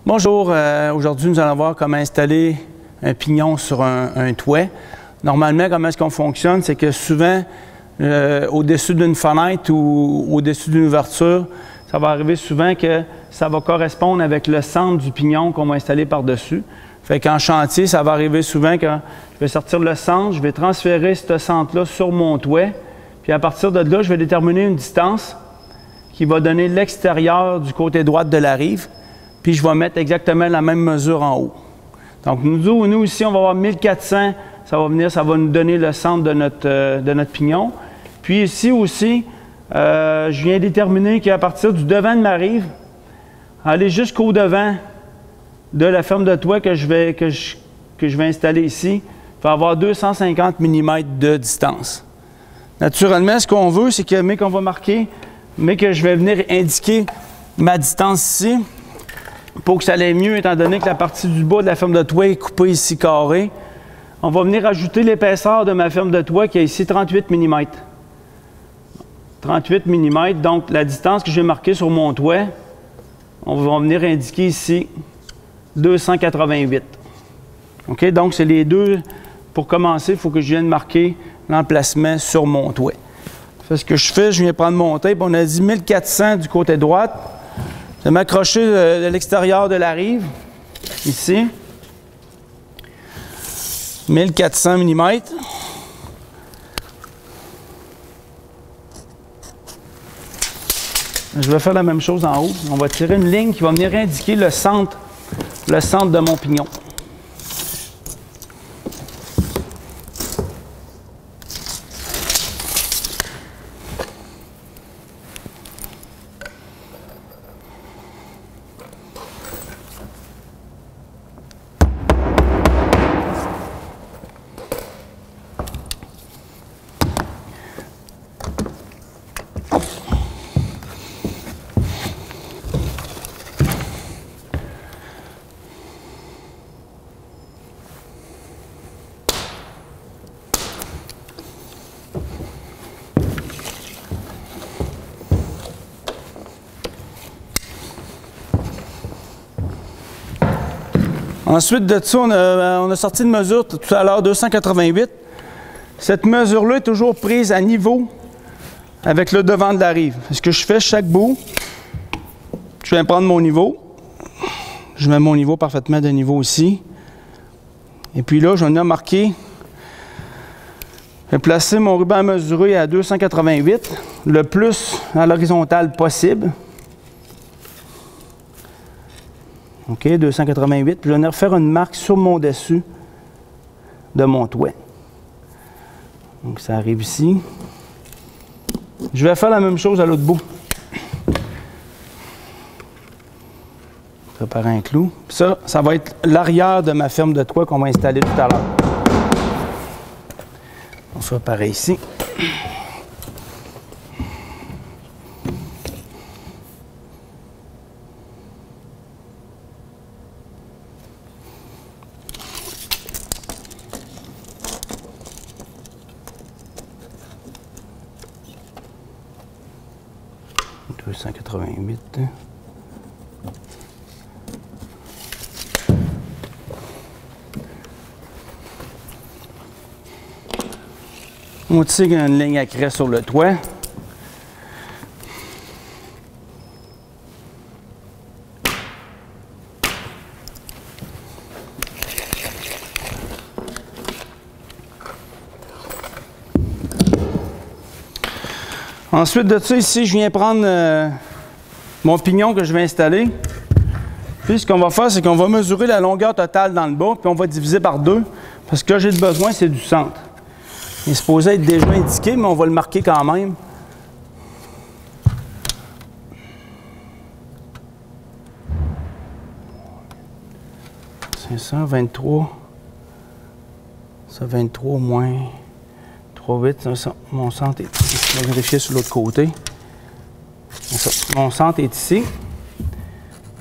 Bonjour, aujourd'hui nous allons voir comment installer un pignon sur un toit. Normalement, comment est-ce qu'on fonctionne, c'est que souvent, au-dessus d'une fenêtre ou au-dessus d'une ouverture, ça va arriver souvent que ça va correspondre avec le centre du pignon qu'on va installer par-dessus. Fait qu'en chantier, ça va arriver souvent que je vais sortir le centre, je vais transférer ce centre-là sur mon toit, puis à partir de là, je vais déterminer une distance qui va donner l'extérieur du côté droit de la rive. Puis je vais mettre exactement la même mesure en haut. Donc nous ici, on va avoir 1400, ça va nous donner le centre de notre pignon. Puis ici aussi, je viens déterminer qu'à partir du devant de ma rive, aller jusqu'au devant de la ferme de toit que je vais installer ici, il va avoir 250 mm de distance. Naturellement, ce qu'on veut, c'est que, mais que je vais venir indiquer ma distance ici, pour que ça aille mieux, étant donné que la partie du bas de la ferme de toit est coupée ici carré, on va venir ajouter l'épaisseur de ma ferme de toit qui est ici 38 mm. 38 mm, donc la distance que j'ai marquée sur mon toit, on va venir indiquer ici 288. OK? Donc, c'est les deux. Pour commencer, il faut que je vienne marquer l'emplacement sur mon toit. Ce que je fais, je viens prendre mon tape. On a dit 1400 du côté droite. Je vais m'accrocher de l'extérieur de la rive, ici. 1400 mm. Je vais faire la même chose en haut. On va tirer une ligne qui va venir indiquer le centre de mon pignon. Ensuite de ça, on a sorti une mesure tout à l'heure, 288. Cette mesure-là est toujours prise à niveau avec le devant de la rive. Ce que je fais, chaque bout, je vais prendre mon niveau. Je mets mon niveau parfaitement de niveau ici. Et puis là, je viens marquer. Je vais placer mon ruban à mesurer à 288, le plus à l'horizontale possible. OK, 288. Puis je vais venir faire une marque sur mon dessus de mon toit. Donc, ça arrive ici. Je vais faire la même chose à l'autre bout. Préparer un clou. Ça va être l'arrière de ma ferme de toit qu'on va installer tout à l'heure. On fait pareil ici. On tire une ligne à craie sur le toit. Ensuite de ça, ici, je viens prendre mon pignon que je vais installer. Puis ce qu'on va faire, c'est qu'on va mesurer la longueur totale dans le bas, puis on va diviser par 2, parce que j'ai besoin, c'est du centre. Il est supposé être déjà indiqué, mais on va le marquer quand même. C'est ça, 23. Ça, 23 moins 3,8. Mon centre est ici. Je vais vérifier sur l'autre côté. Mon centre est ici.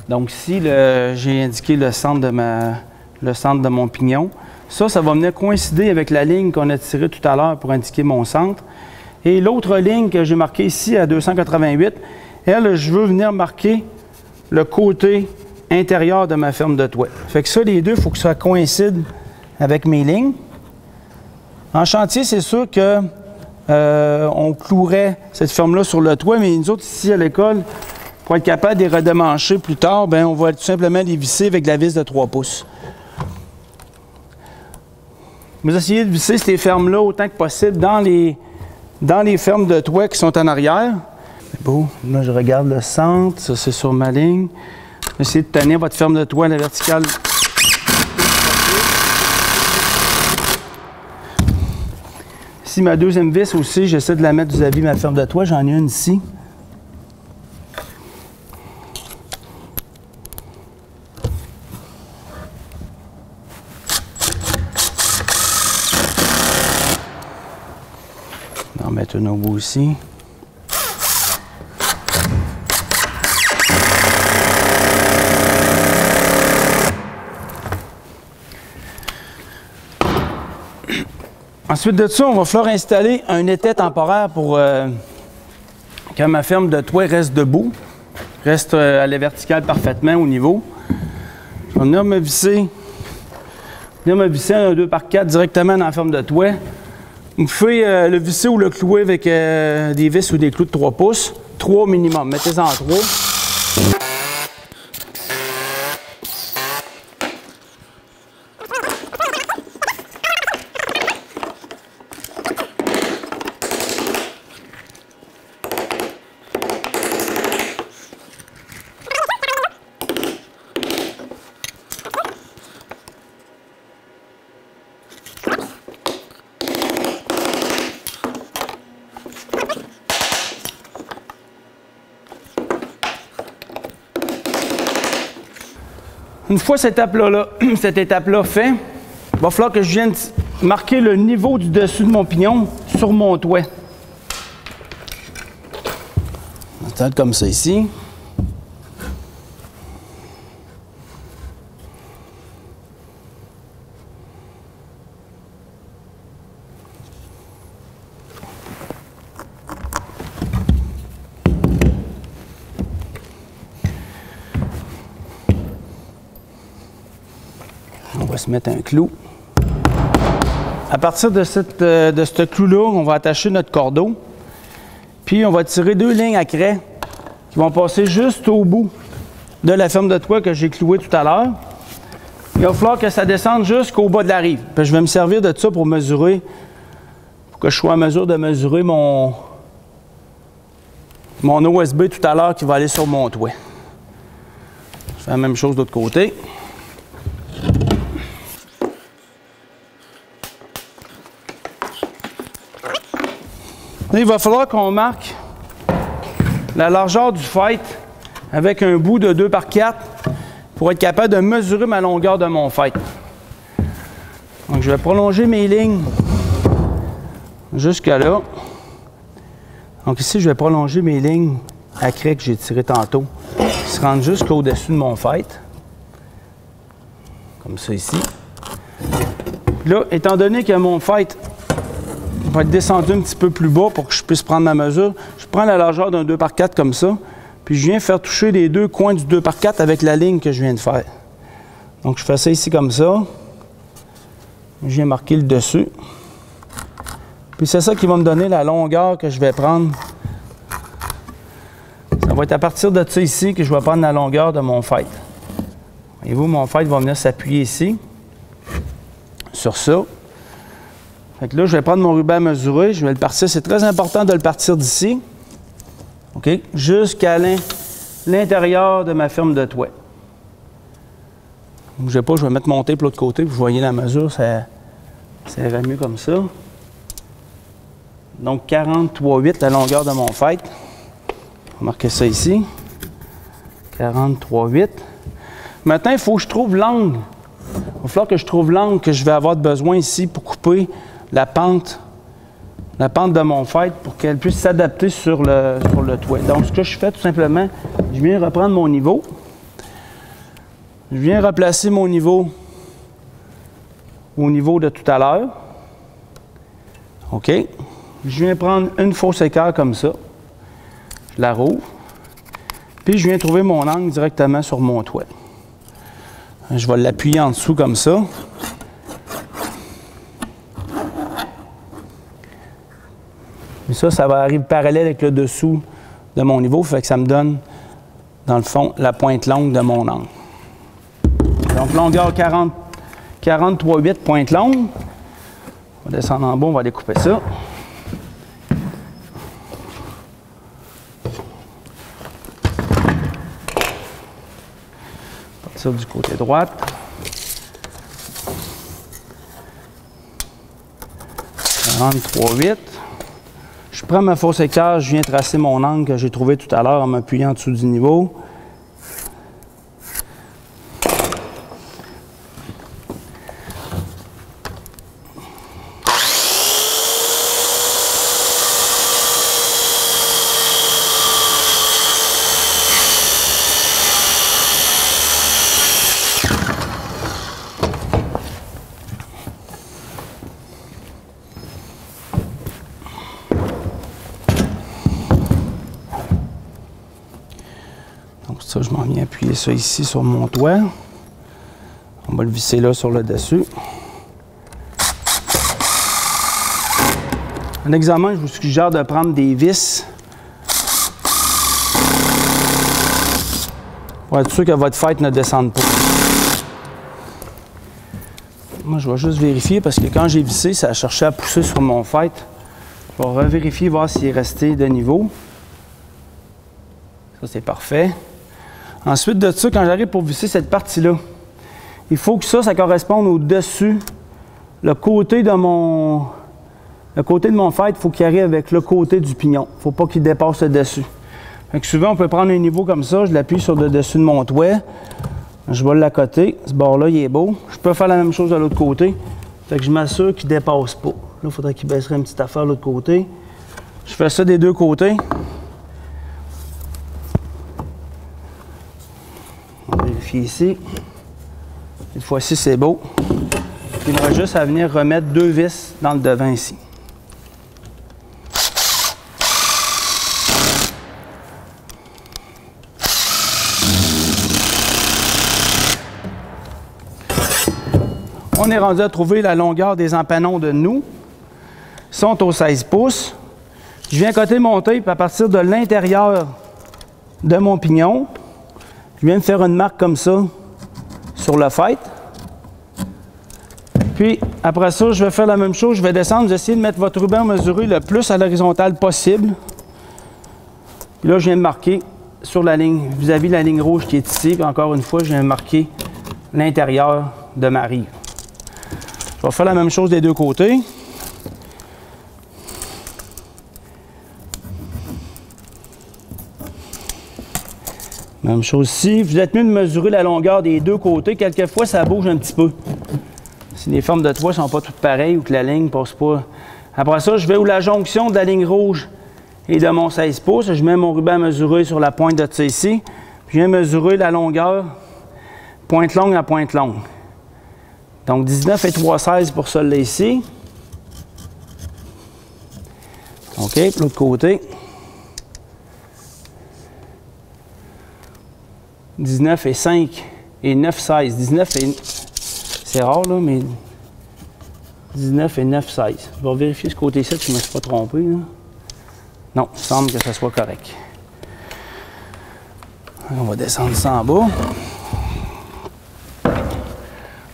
Donc ici, j'ai indiqué le centre de mon pignon. Ça va venir coïncider avec la ligne qu'on a tirée tout à l'heure pour indiquer mon centre. Et l'autre ligne que j'ai marquée ici à 288, elle, je veux venir marquer le côté intérieur de ma ferme de toit. Fait que ça, les deux, il faut que ça coïncide avec mes lignes. En chantier, c'est sûr que on clouerait cette ferme-là sur le toit, mais nous autres, ici à l'école, pour être capable de les redémancher plus tard, bien, on va tout simplement les visser avec de la vis de 3 pouces. Vous essayez de visser ces fermes-là autant que possible dans les fermes de toit qui sont en arrière. C'est beau. Là, je regarde le centre. Ça, c'est sur ma ligne. Essayez de tenir votre ferme de toit à la verticale. Ici, ma deuxième vis aussi, j'essaie de la mettre vis-à-vis ma ferme de toit. J'en ai une ici. On va en mettre une au bout aussi. Ensuite de ça, on va falloir installer un étai temporaire pour que ma ferme de toit reste debout, reste à la verticale parfaitement au niveau. Je vais venir me visser un 2x4 directement dans la ferme de toit. Vous pouvez le visser ou le clouer avec des vis ou des clous de 3 pouces. 3 minimum, mettez-en 3. Une fois cette étape-là faite, il va falloir que je vienne marquer le niveau du dessus de mon pignon sur mon toit. On va faire comme ça ici. On va se mettre un clou. À partir de ce clou-là, on va attacher notre cordeau. Puis on va tirer 2 lignes à craie qui vont passer juste au bout de la ferme de toit que j'ai clouée tout à l'heure. Il va falloir que ça descende jusqu'au bas de la rive. Puis je vais me servir de ça pour mesurer, pour que je sois en mesure de mesurer mon OSB tout à l'heure qui va aller sur mon toit. Je fais la même chose de l'autre côté. Il va falloir qu'on marque la largeur du fête avec un bout de 2x4 pour être capable de mesurer ma longueur de mon fête. Donc, je vais prolonger mes lignes jusque là. Donc ici, je vais prolonger mes lignes à craie que j'ai tirées tantôt qui se rendent jusqu'au-dessus de mon fête. Comme ça ici. Là, étant donné que mon fête va être descendu un petit peu plus bas pour que je puisse prendre ma mesure, je prends la largeur d'un 2x4 comme ça, puis je viens faire toucher les 2 coins du 2x4 avec la ligne que je viens de faire. Donc je fais ça ici comme ça. Je viens marquer le dessus. Puis c'est ça qui va me donner la longueur que je vais prendre. Ça va être à partir de ça ici que je vais prendre la longueur de mon fête. Voyez-vous, mon fête va venir s'appuyer ici, sur ça. Fait que là, je vais prendre mon ruban à mesurer, je vais le partir. C'est très important de le partir d'ici, OK, jusqu'à l'intérieur de ma ferme de toit. Ne bougez pas, je vais mettre mon tape de l'autre côté, puis vous voyez la mesure, ça ira mieux comme ça. Donc, 43,8 la longueur de mon fête. On va marquer ça ici. 43,8. Maintenant, il faut que je trouve l'angle. Il va falloir que je trouve l'angle que je vais avoir besoin ici pour couper la pente de mon fête pour qu'elle puisse s'adapter sur le toit. Donc, ce que je fais tout simplement, je viens reprendre mon niveau. Je viens replacer mon niveau au niveau de tout à l'heure. OK. Je viens prendre une fausse équerre comme ça. Je la rouvre. Puis, je viens trouver mon angle directement sur mon toit. Je vais l'appuyer en dessous comme ça. Et ça va arriver parallèle avec le dessous de mon niveau, fait que ça me donne, dans le fond, la pointe longue de mon angle. Donc, longueur 43,8 pointe longue. On va descendre en bas, on va découper ça. Partir du côté droit. Je prends ma fausse équerre, je viens tracer mon angle que j'ai trouvé tout à l'heure en m'appuyant en dessous du niveau. Ça, je m'en viens appuyer ça ici sur mon toit. On va le visser là sur le dessus. En examen, je vous suggère de prendre des vis pour être sûr que votre fête ne descende pas. Moi, je vais juste vérifier parce que quand j'ai vissé, ça a cherché à pousser sur mon fête. Je vais revérifier, voir s'il est resté de niveau. Ça, c'est parfait. Ensuite de ça, quand j'arrive pour visser cette partie-là, il faut que ça corresponde au-dessus. Le côté de mon fête, il faut qu'il arrive avec le côté du pignon. Il ne faut pas qu'il dépasse le dessus. Donc souvent, on peut prendre un niveau comme ça, je l'appuie sur le dessus de mon toit. Je vais l'accoter. Ce bord-là, il est beau. Je peux faire la même chose de l'autre côté. Fait que je m'assure qu'il ne dépasse pas. Là, il faudrait qu'il baisserait une petite affaire de l'autre côté. Je fais ça des deux côtés. On va vérifier ici. Cette fois-ci, c'est beau. Il me reste juste à venir remettre deux vis dans le devant ici. On est rendu à trouver la longueur des empanons de nous. Ils sont aux 16 pouces. Je viens coter mon tape à partir de l'intérieur de mon pignon. Je viens de faire une marque comme ça sur le fête. Puis, après ça, je vais faire la même chose. Je vais descendre, j'essaie de mettre votre ruban mesuré le plus à l'horizontale possible. Puis là, je viens de marquer sur la ligne, vis-à-vis de la ligne rouge qui est ici. Puis encore une fois, je viens de marquer l'intérieur de ma rive. Je vais faire la même chose des deux côtés. Même chose ici. Vous êtes mieux de mesurer la longueur des deux côtés. Quelquefois, ça bouge un petit peu. Si les formes de toit ne sont pas toutes pareilles ou que la ligne ne passe pas. Après ça, je vais où la jonction de la ligne rouge et de mon 16 pouces. Je mets mon ruban mesuré sur la pointe de ça ici. Puis je viens mesurer la longueur pointe longue à pointe longue. Donc 19 et 3,16 pour celle-là ici. OK, puis l'autre côté. 19 et 5 et 9,16. 19 et... C'est rare, là, mais 19 et 9,16. Je vais vérifier ce côté-ci si je ne me suis pas trompé. Là. Non, il semble que ça soit correct. On va descendre ça en bas.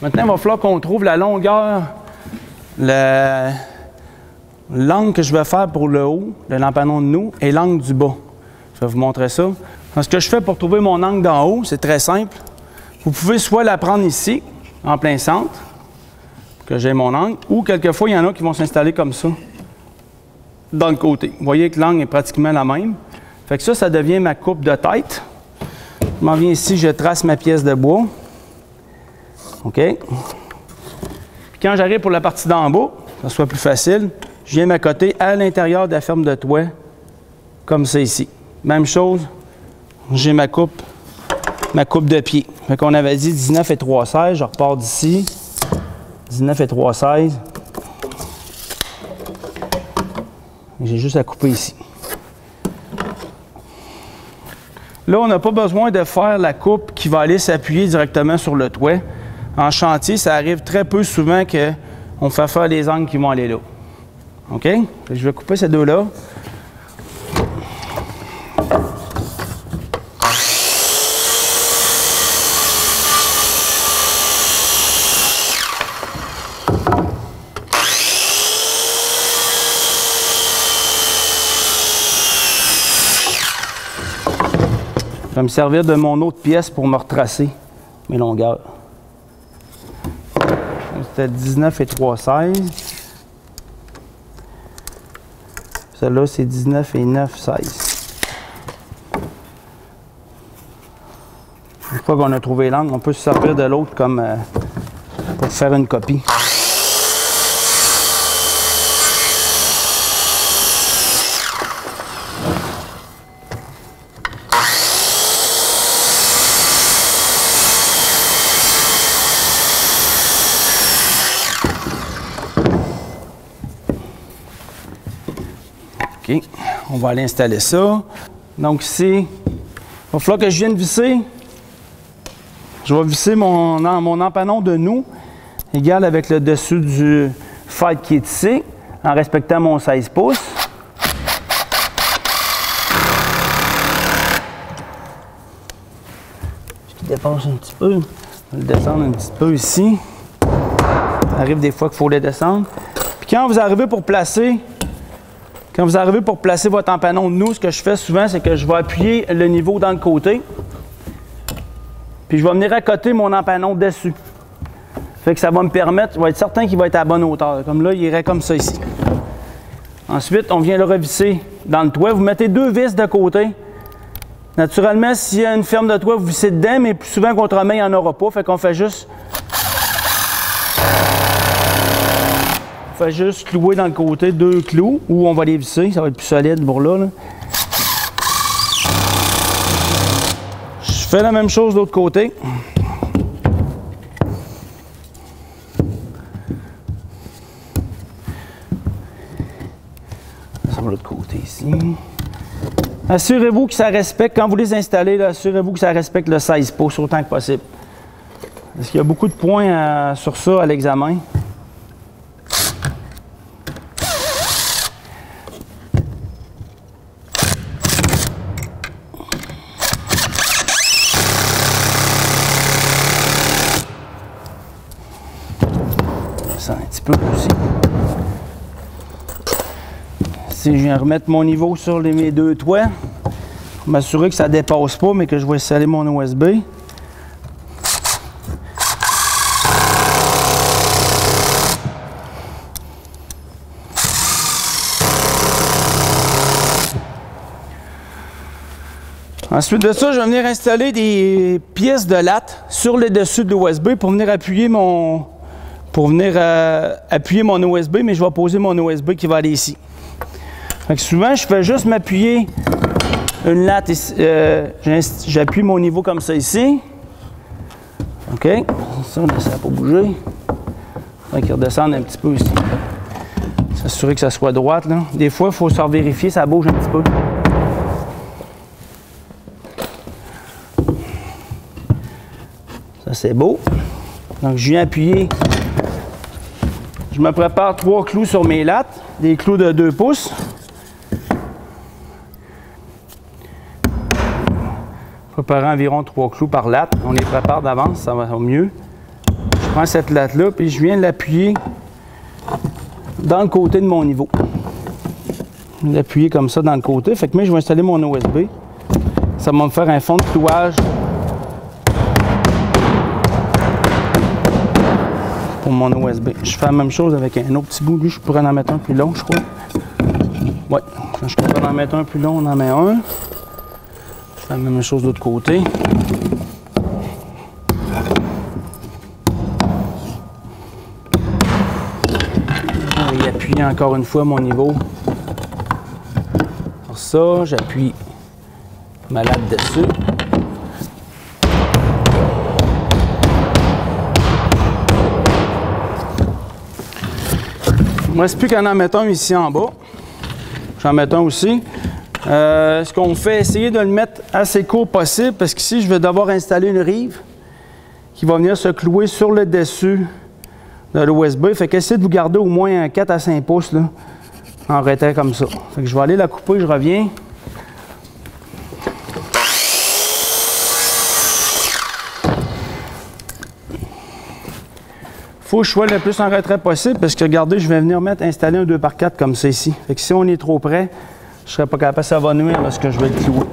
Maintenant, il va falloir qu'on trouve la longueur, l'angle que je vais faire pour le haut, de l'empanon de nous, et l'angle du bas. Je vais vous montrer ça. Donc, ce que je fais pour trouver mon angle d'en haut, c'est très simple. Vous pouvez soit la prendre ici, en plein centre, que j'ai mon angle, ou quelquefois, il y en a qui vont s'installer comme ça, dans le côté. Vous voyez que l'angle est pratiquement la même. Fait que ça devient ma coupe de tête. Je m'en viens ici, je trace ma pièce de bois. OK? Puis quand j'arrive pour la partie d'en bas, que ça soit plus facile, je viens m'accoter à l'intérieur de la ferme de toit, comme ça ici. Même chose, j'ai ma coupe de pied. Fait qu'on avait dit 19 et 3,16, je repars d'ici. 19 et 3,16. J'ai juste à couper ici. Là, on n'a pas besoin de faire la coupe qui va aller s'appuyer directement sur le toit. En chantier, ça arrive très peu souvent qu'on fait faire les angles qui vont aller là. OK? Je vais couper ces deux-là. Je vais me servir de mon autre pièce pour me retracer mes longueurs. C'était 19 et 3,16. Celle-là, c'est 19 et 9,16. Une fois qu'on a trouvé l'angle, on peut se servir de l'autre comme pour faire une copie. OK, on va aller installer ça. Donc ici, il va falloir que je vienne visser. Je vais visser mon empanon de nous, égal avec le dessus du fight qui est ici, en respectant mon 16 pouces. Je dépasse un petit peu. Je vais le descendre un petit peu ici. Ça arrive des fois qu'il faut le descendre. Puis quand vous arrivez pour placer votre empanon de nous, ce que je fais souvent, c'est que je vais appuyer le niveau dans le côté. Puis je vais venir accoter mon empanon dessus. Fait que ça va me permettre, je vais être certain qu'il va être à la bonne hauteur. Comme là, il irait comme ça ici. Ensuite, on vient le revisser dans le toit. Vous mettez deux vis de côté. Naturellement, s'il y a une ferme de toit, vous vissez dedans, mais plus souvent qu'autrement, il n'y en aura pas. Fait qu'on fait juste clouer dans le côté deux clous, ou on va les visser, ça va être plus solide pour là. Je fais la même chose de l'autre côté. Sur l'autre côté ici. Assurez-vous que ça respecte, quand vous les installez, assurez-vous que ça respecte le 16 pouces autant que possible. Parce qu'il y a beaucoup de points sur ça à l'examen. Un petit peu aussi. Si je viens remettre mon niveau sur mes deux toits, m'assurer que ça ne dépasse pas, mais que je vais installer mon OSB. Ensuite de ça, je vais venir installer des pièces de latte sur le dessus de l'OSB pour venir appuyer mon OSB, mais je vais poser mon OSB qui va aller ici. Fait que souvent, je fais juste m'appuyer une latte ici. J'appuie mon niveau comme ça ici. OK. Ça, ça n'a pas bougé. Fait qu'il redescende un petit peu ici. S'assurer que ça soit droite, là. Des fois, il faut se vérifier, ça bouge un petit peu. Ça, c'est beau. Donc, je viens appuyer. Je me prépare 3 clous sur mes lattes, des clous de 2 pouces. Préparer environ 3 clous par latte. On les prépare d'avance, ça va mieux. Je prends cette latte-là, puis je viens l'appuyer dans le côté de mon niveau. L'appuyer comme ça dans le côté. Fait que moi, je vais installer mon OSB. Ça va me faire un fond de clouage pour mon OSB. Je fais la même chose avec un autre petit bout. Lui, je pourrais en mettre un plus long, je crois. Ouais, quand je pourrais en mettre un plus long, on en met un. Je fais la même chose de l'autre côté. Je vais appuyer encore une fois mon niveau. Pour ça, j'appuie ma latte dessus. Il ne me reste plus qu'à en mettre un ici en bas. J'en mets un aussi. Ce qu'on fait, essayer de le mettre assez court possible parce qu'ici, je vais devoir installer une rive qui va venir se clouer sur le dessus de l'OSB. Fait qu'essayez de vous garder au moins un 4 à 5 pouces là, en retrait comme ça. Fait que je vais aller la couper, je reviens. Faut que je sois le plus en retrait possible parce que regardez, je vais venir installer un 2x4 comme ça ici. Fait que si on est trop près, je ne serai pas capable, ça va nuire lorsque je vais le clouer.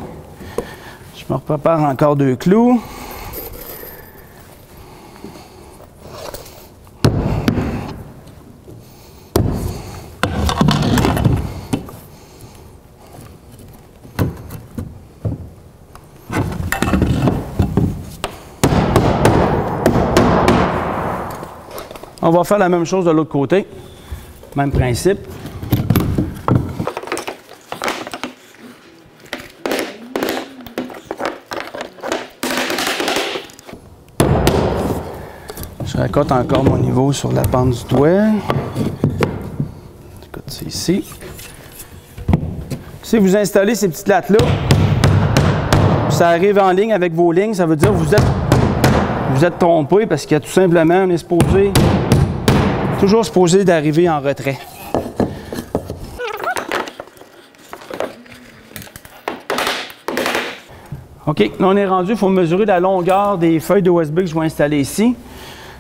Je me prépare encore 2 clous. On va faire la même chose de l'autre côté. Même principe. Je raccote encore mon niveau sur la pente du doigt. Je cote ça ici. Si vous installez ces petites lattes-là, ça arrive en ligne avec vos lignes, ça veut dire que vous êtes trompé parce qu'il y a tout simplement, on est toujours supposé d'arriver en retrait. OK, là on est rendu, il faut mesurer la longueur des feuilles de USB que je vais installer ici.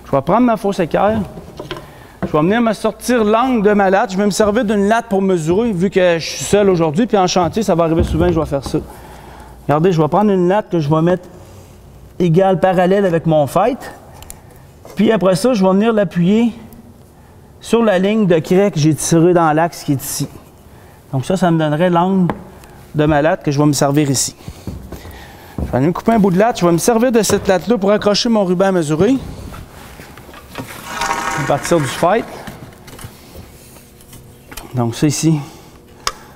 Je vais prendre ma fausse équerre. Je vais venir me sortir l'angle de ma latte. Je vais me servir d'une latte pour mesurer, vu que je suis seul aujourd'hui. Puis en chantier, ça va arriver souvent que je vais faire ça. Regardez, je vais prendre une latte que je vais mettre égale, parallèle avec mon fête. Puis après ça, je vais venir l'appuyer sur la ligne de craie que j'ai tirée dans l'axe qui est ici. Donc ça me donnerait l'angle de ma latte que je vais me servir ici. Je vais venir couper un bout de latte. Je vais me servir de cette latte-là pour accrocher mon ruban à mesurer. À partir du fight. Donc ça ici,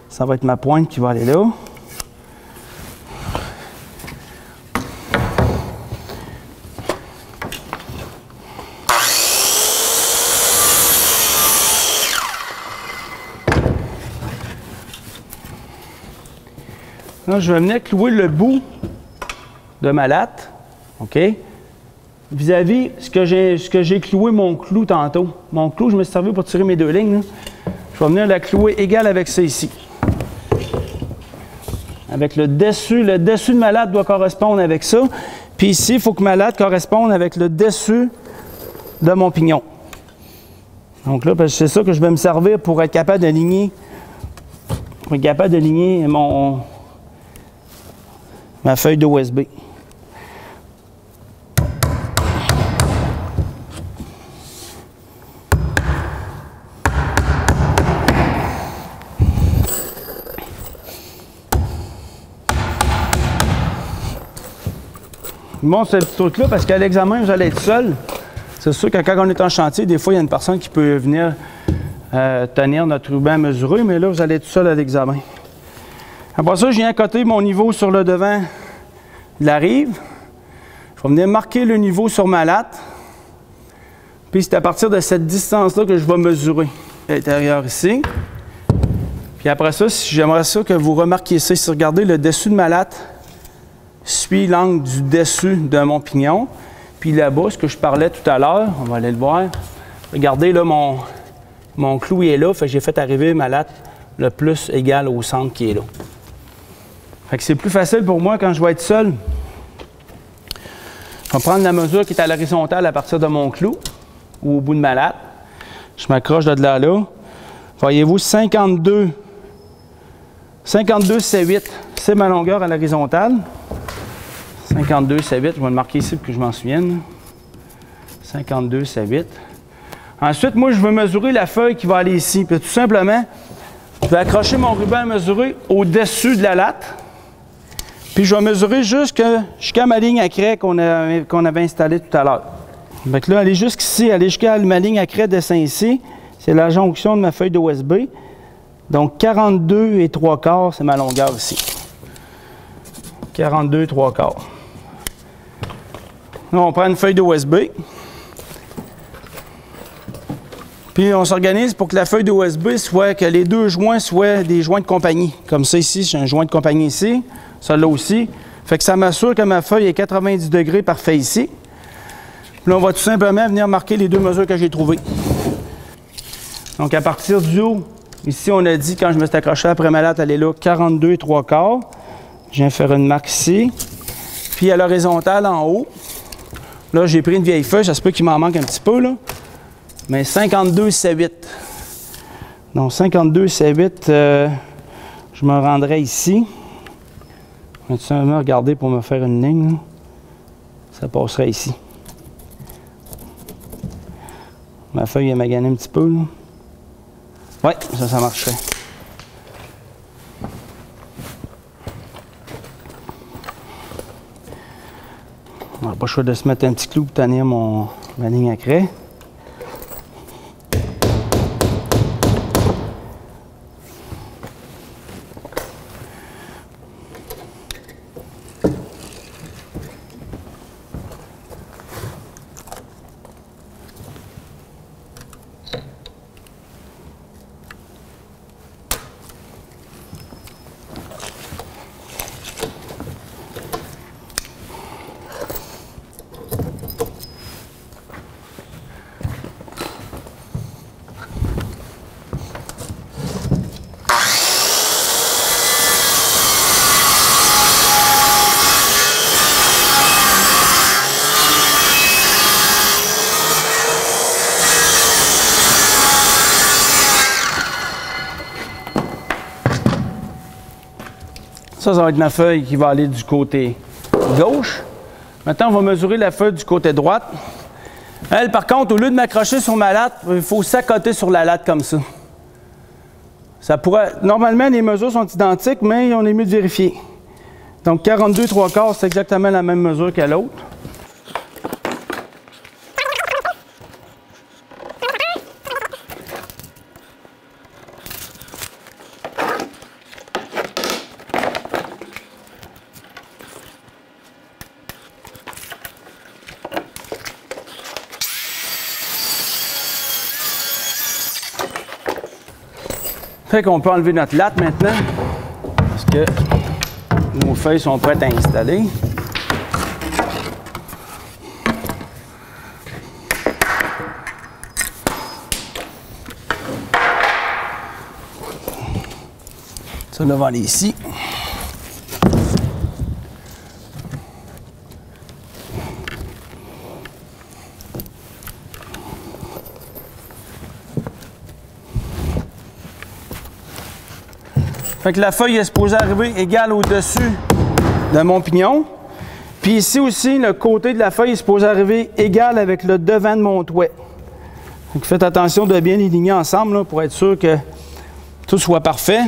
ça va être ma pointe qui va aller là. Là, je vais venir clouer le bout de ma latte, OK? Vis-à-vis ce que j'ai cloué mon clou tantôt. Mon clou, je me suis servi pour tirer mes 2 lignes. Là. Je vais venir la clouer égale avec ça ici. Avec le dessus de ma latte doit correspondre avec ça. Puis ici, il faut que ma latte corresponde avec le dessus de mon pignon. Donc là, c'est ça que je vais me servir pour être capable d'aligner. Ma feuille de USB. Bon, ce petit truc-là, parce qu'à l'examen, vous allez être seul. C'est sûr que quand on est en chantier, des fois, il y a une personne qui peut venir tenir notre ruban mesuré, mais là, vous allez être seul à l'examen. Après ça, je viens accoter mon niveau sur le devant de la rive. Je vais venir marquer le niveau sur ma latte. Puis c'est à partir de cette distance-là que je vais mesurer à l'intérieur ici. Puis après ça, j'aimerais ça que vous remarquiez ça. Si vous regardez, le dessus de ma latte suit l'angle du dessus de mon pignon. Puis là-bas, ce que je parlais tout à l'heure, on va aller le voir. Regardez, là, mon clou il est là. Fait que j'ai fait arriver ma latte le plus égal au centre qui est là. Fait que c'est plus facile pour moi quand je vais être seul. Je vais prendre la mesure qui est à l'horizontale à partir de mon clou ou au bout de ma latte. Je m'accroche de là à là. Voyez-vous, 52 C8, c'est ma longueur à l'horizontale. 52 C8, je vais le marquer ici pour que je m'en souvienne. 52 C8. Ensuite, moi, je veux mesurer la feuille qui va aller ici. Puis tout simplement, je vais accrocher mon ruban à mesurer au-dessus de la latte. Puis je vais mesurer jusqu'à ma ligne à craie qu'on avait installée tout à l'heure. Donc là, aller jusqu'ici, aller jusqu'à ma ligne à craie dessin ici. C'est la jonction de ma feuille de USB. Donc 42 et 3/4, c'est ma longueur ici. 42 et 3/4. Là, on prend une feuille de USB. Puis Puis on s'organise pour que la feuille de USB soit, que les deux joints soient des joints de compagnie. Comme ça ici, j'ai un joint de compagnie ici, celui-là aussi. Fait que ça m'assure que ma feuille est 90 degrés parfait ici. Puis là, on va tout simplement venir marquer les deux mesures que j'ai trouvées. Donc à partir du haut, ici on a dit quand je me suis accroché après ma latte, elle est là 42 3/4. Je viens faire une marque ici. Puis à l'horizontale en haut, là j'ai pris une vieille feuille, ça se peut qu'il m'en manque un petit peu là. Mais 52 C8. Donc 52 C8, je me rendrai ici. Je vais tout simplement regarder pour me faire une ligne. Là. Ça passerait ici. Ma feuille est maganée un petit peu. Là. Oui, ça marcherait. On n'a pas le choix de se mettre un petit clou pour tenir ma ligne à craie. Ça va être ma feuille qui va aller du côté gauche. Maintenant, on va mesurer la feuille du côté droite. Elle, par contre, au lieu de m'accrocher sur ma latte, il faut s'accoter sur la latte comme ça. Normalement, les mesures sont identiques, mais on est mieux de vérifier. Donc, 42 3/4, c'est exactement la même mesure que l'autre. Fait qu'on peut enlever notre latte maintenant, parce que nos feuilles sont prêtes à installer. Ça là va aller ici. Fait que la feuille est supposée arriver égale au-dessus de mon pignon. Puis ici aussi, le côté de la feuille est supposé arriver égal avec le devant de mon touet. Donc faites attention de bien les ligner ensemble là, pour être sûr que tout soit parfait.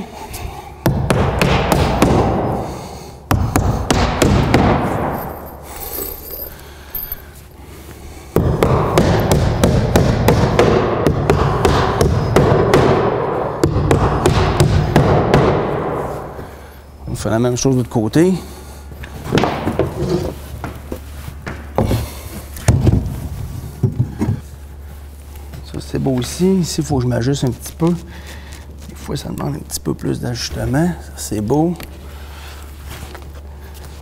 On fait la même chose de l'autre côté. Ça, c'est beau aussi. Ici, il faut que je m'ajuste un petit peu. Des fois, ça demande un petit peu plus d'ajustement. Ça, c'est beau.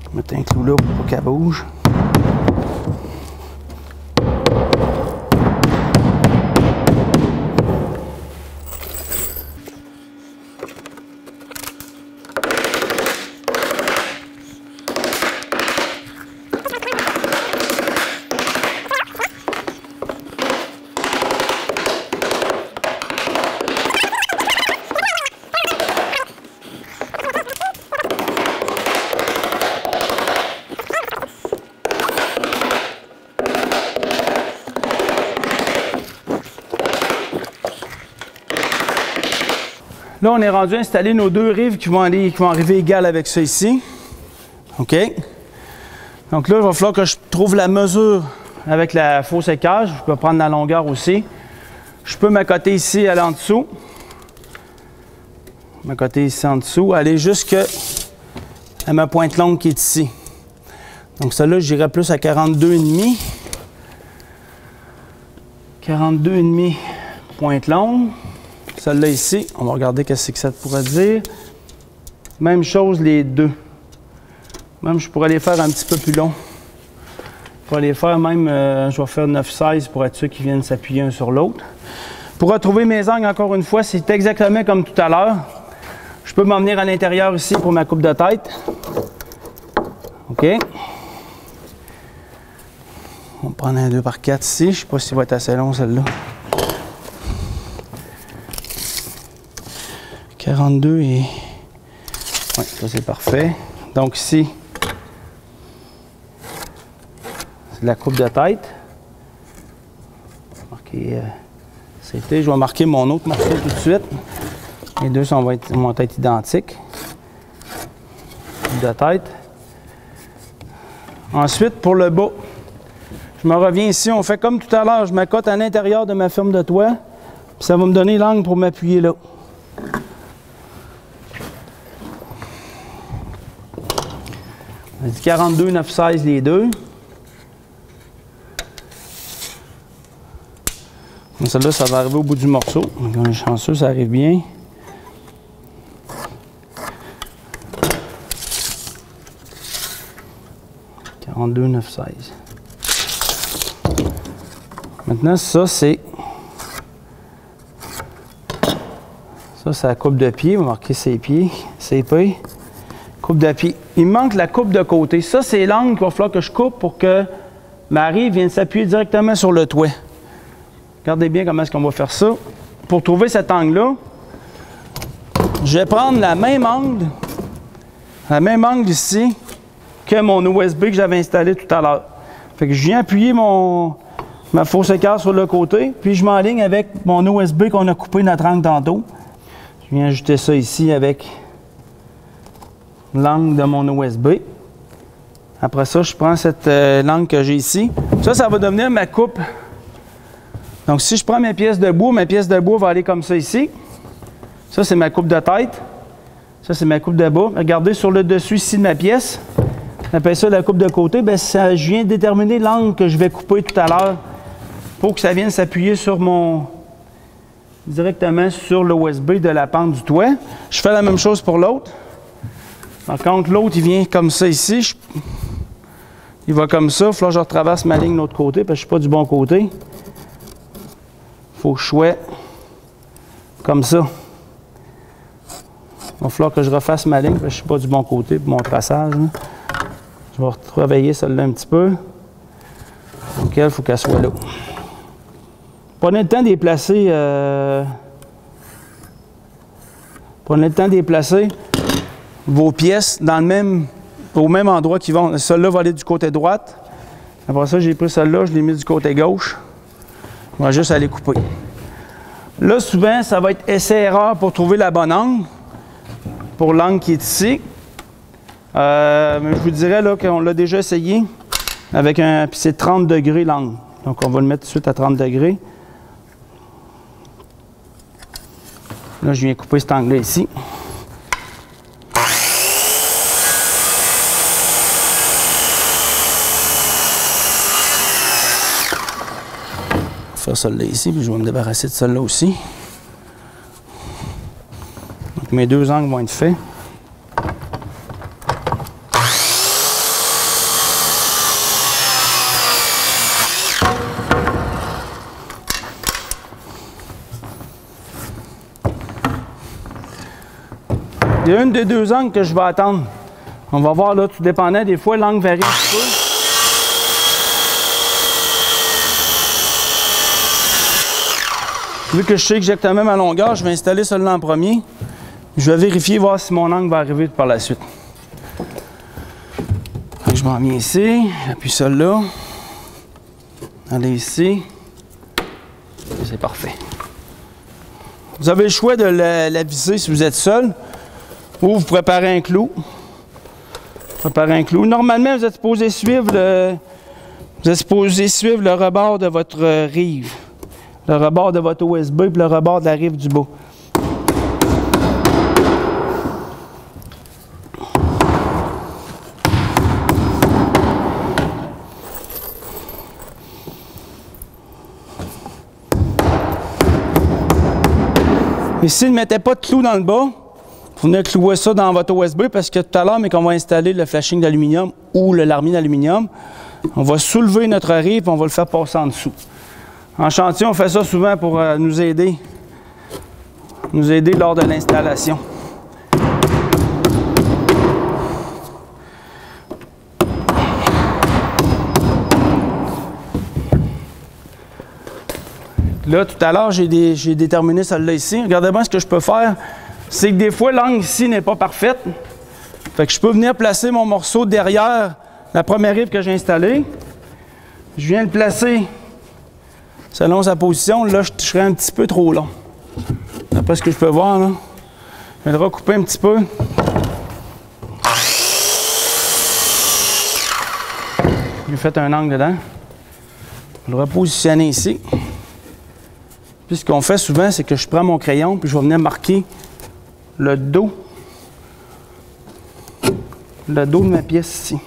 Je vais mettre un clou là pour pas qu'elle bouge. Là, on est rendu à installer nos deux rives qui vont arriver égales avec ça ici. OK? Donc là, il va falloir que je trouve la mesure avec la faux sécage. Je peux prendre la longueur aussi. Je peux m'accoter ici, aller en dessous. M'accoter ici en dessous, aller jusqu'à ma pointe longue qui est ici. Donc celle-là, j'irai plus à 42,5. 42,5 pointe longue. Celle-là ici, on va regarder qu'est-ce que ça pourrait dire. Même chose les deux. Même je pourrais les faire un petit peu plus long. Je pourrais les faire même, je vais faire 9-16 pour être sûr qu'ils viennent s'appuyer un sur l'autre. Pour retrouver mes angles, encore une fois, c'est exactement comme tout à l'heure. Je peux m'en venir à l'intérieur ici pour ma coupe de tête. OK. On va prendre un 2x4 ici. Je ne sais pas s'il va être assez long, celle-là. 42 et... Oui, ça c'est parfait. Donc ici, c'est la coupe de tête. Marquer CT. Je vais marquer mon autre morceau tout de suite. Les deux vont être identiques. Coupe de tête. Ensuite, pour le bas, je me reviens ici. On fait comme tout à l'heure. Je m'accote à l'intérieur de ma ferme de toit. Puis ça va me donner l'angle pour m'appuyer là. On a dit 42, 9, 16 les deux. Celle-là, ça va arriver au bout du morceau. Donc, on est chanceux, ça arrive bien. « 42, 9, 16. » Maintenant, ça, c'est... Ça, c'est la coupe de pied. On va marquer ses pieds, ses pieds. Coupe de pied. Il me manque la coupe de côté. Ça, c'est l'angle qu'il va falloir que je coupe pour que Marie vienne s'appuyer directement sur le toit. Regardez bien comment est-ce qu'on va faire ça. Pour trouver cet angle-là, je vais prendre la même angle ici que mon USB que j'avais installé tout à l'heure. Fait que je viens appuyer ma fausse écart sur le côté, puis je m'enligne avec mon USB qu'on a coupé notre angle tantôt. Je viens ajouter ça ici avec l'angle de mon USB. Après ça, je prends cette langue que j'ai ici. Ça va devenir ma coupe. Donc, si je prends ma pièce de bois va aller comme ça ici. Ça, c'est ma coupe de tête. Ça, c'est ma coupe de bas. Regardez sur le dessus ici de ma pièce. On appelle ça la coupe de côté. Bien, ça, je viens de déterminer l'angle que je vais couper tout à l'heure pour que ça vienne s'appuyer sur directement sur le USB de la pente du toit. Je fais la même chose pour l'autre. Par contre, l'autre, il vient comme ça ici. Il va comme ça. Il va falloir que je retraverse ma ligne de l'autre côté parce que je ne suis pas du bon côté. Il faut que je sois comme ça. Il va falloir que je refasse ma ligne parce que je ne suis pas du bon côté pour mon traçage. Là. Je vais retravailler celle-là un petit peu. Donc, il faut qu'elle soit là. Prenez le temps de les placer. Prenez le temps de les placer. Vos pièces au même endroit qu'ils vont. Celle-là va aller du côté droite. Après ça, j'ai pris celle-là, je l'ai mis du côté gauche. On va juste aller couper. Là, souvent, ça va être essai-erreur pour trouver la bonne angle. Pour l'angle qui est ici. Mais je vous dirais là qu'on l'a déjà essayé. Puis c'est 30 degrés l'angle. Donc, on va le mettre tout de suite à 30 degrés. Là, je viens couper cet angle-là ici. Faire celle-là ici, puis je vais me débarrasser de celle-là aussi. Donc mes deux angles vont être faits. Il y a une des deux angles que je vais attendre. On va voir là, tout dépendant, des fois l'angle varie un petit peu. Vu que je sais exactement ma longueur, je vais installer celle-là en premier. Je vais vérifier, voir si mon angle va arriver par la suite. Donc, je m'en viens ici, j'appuie celle-là. Allez ici. C'est parfait. Vous avez le choix de la visser si vous êtes seul. Ou vous préparez un clou. Normalement, vous êtes supposé suivre le rebord de votre rive. Le rebord de votre USB et le rebord de la rive du bas. Et s'il ne mettait pas de clou dans le bas, vous venez clouer ça dans votre OSB parce que tout à l'heure, mais qu'on va installer le flashing d'aluminium ou le larmier d'aluminium, on va soulever notre rive et on va le faire passer en dessous. En chantier, on fait ça souvent pour nous aider lors de l'installation. Là, tout à l'heure, j'ai déterminé celle-là ici. Regardez bien ce que je peux faire. C'est que des fois, l'angle ici n'est pas parfaite. Fait que je peux venir placer mon morceau derrière la première rive que j'ai installée. Je viens le placer selon sa position. Là, je serai un petit peu trop long. D'après ce que je peux voir, là. Je vais le recouper un petit peu. J'ai fait un angle dedans. Je vais le repositionner ici. Puis ce qu'on fait souvent, c'est que je prends mon crayon puis je vais venir marquer le dos de ma pièce ici.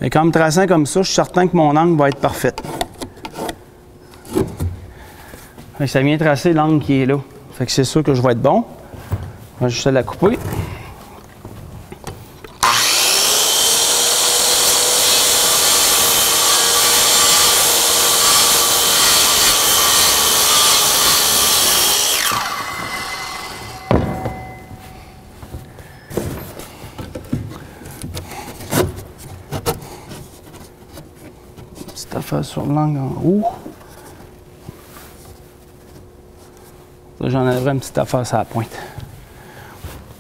Et en me traçant comme ça, je suis certain que mon angle va être parfait. Fait que ça vient tracer l'angle qui est là. Fait que c'est sûr que je vais être bon. Je vais juste la couper. Petite affaire sur l'angle en haut. Là, j'en avais une petite affaire sur la pointe.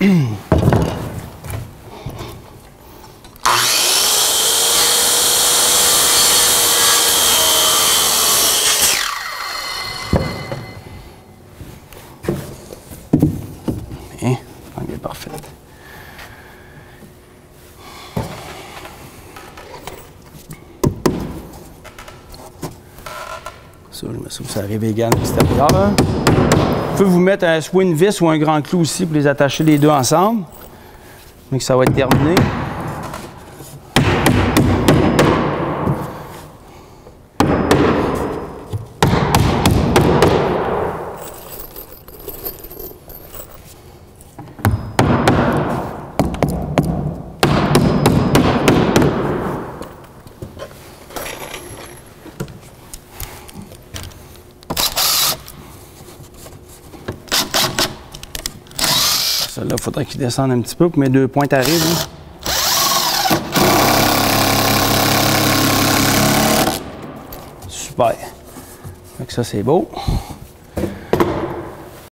Et l'angle est parfait. Ça, je mets ça où ça arrive égal à l'extérieur. Vous pouvez vous mettre soit une vis ou un grand clou aussi pour les attacher les deux ensemble. Mais que ça va être terminé. Là, il faudrait qu'il descende un petit peu pour que mes deux pointes arrivent. Hein. Super. Donc ça, c'est beau.